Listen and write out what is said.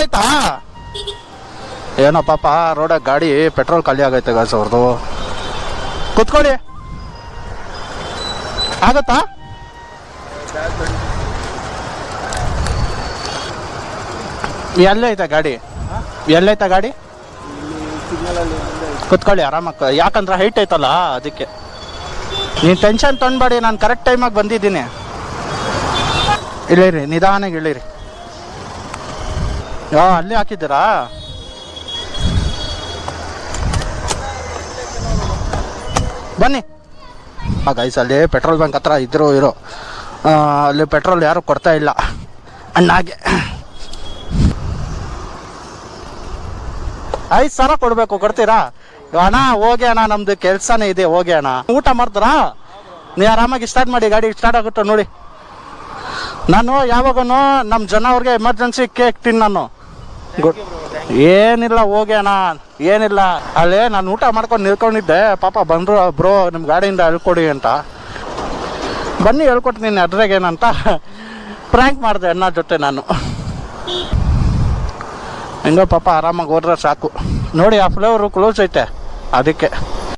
ಗೊತ್ತಾಯ್ತಾ? ಏನೋ ಪಾಪ ರೋಡಾಗ ಗಾಡಿ ಪೆಟ್ರೋಲ್ ಖಾಲಿ ಆಗೈತೆ ಗಾಯ್ಸ್ ಅವ್ರದ್ದು. ಕುತ್ಕೊಳ್ಳಿ, ಆಗತ್ತಾ? ಎಲ್ಲೈತೆ ಗಾಡಿ? ಎಲ್ಲೈತೆ ಗಾಡಿ? ಕುತ್ಕೊಳ್ಳಿ ಆರಾಮಾಗಿ, ಯಾಕಂದ್ರೆ ಹೈಟ್ ಐತಲ್ಲ ಅದಕ್ಕೆ. ನೀನು ಟೆನ್ಷನ್ ತೊಗೊಂಡ್ಬೇಡಿ, ನಾನು ಕರೆಕ್ಟ್ ಟೈಮಾಗಿ ಬಂದಿದ್ದೀನಿ. ಇಳಿರಿ, ನಿಧಾನಾಗಿ ಇಳಿರಿ. ಅಲ್ಲಿ ಹಾಕಿದ್ದೀರಾ? ಬನ್ನಿ. ಗೈಸ್ ಅಲ್ಲಿ ಪೆಟ್ರೋಲ್ ಬಂಕ್ ಹತ್ರ ಇದ್ರು ಅಲ್ಲಿ ಪೆಟ್ರೋಲ್ ಯಾರು ಕೊಡ್ತಾ ಇಲ್ಲ ಅಣ್ಣಾಗೆ. 5,000 ಕೊಡಬೇಕು, ಕೊಡ್ತೀರಾ? ಅಣ್ಣ ಹೋಗಿ ಅಣ್ಣ, ನಮ್ದು ಕೆಲ್ಸನೇ ಇದೆ, ಹೋಗಿ ಅಣ್ಣ. ಊಟ ಮಾಡ್ತಾರಾ? ನೀವು ಆರಾಮಾಗಿ ಸ್ಟಾರ್ಟ್ ಮಾಡಿ, ಗಾಡಿ ಸ್ಟಾರ್ಟ್ ಆಗುತ್ತೋ ನೋಡಿ. ನಾನು ಯಾವಾಗೂ ನಮ್ಮ ಜನ ಅವ್ರಿಗೆ ಎಮರ್ಜೆನ್ಸಿ ಕೇಕ್ ತಿನ್ನು ನಾನು. ಏನಿಲ್ಲ ಹೋಗಿ ಅಣ್ಣ, ಏನಿಲ್ಲ. ಅಲ್ಲೇ ನಾನು ಊಟ ಮಾಡ್ಕೊಂಡು ನಿಲ್ಕೊಂಡಿದ್ದೆ, ಪಾಪ ಬಂದರು ಬ್ರೋ ನಿಮ್ಮ ಗಾಡಿಯಿಂದ ಹೇಳ್ಕೊಡಿ ಅಂತ. ಬನ್ನಿ ಹೇಳ್ಕೊಡ್ತೀನಿ ಅದ್ರಾಗೇನಂತ ಪ್ರ್ಯಾಂಕ್ ಮಾಡಿದೆ ಅಣ್ಣ ಜೊತೆ ನಾನು. ಹೆಂಗೋ ಪಾಪ ಆರಾಮಾಗಿ ಹೋದ್ರೆ ಸಾಕು. ನೋಡಿ ಆ ಫ್ಲೇವರು ಕ್ಲೋಸ್ ಐತೆ ಅದಕ್ಕೆ.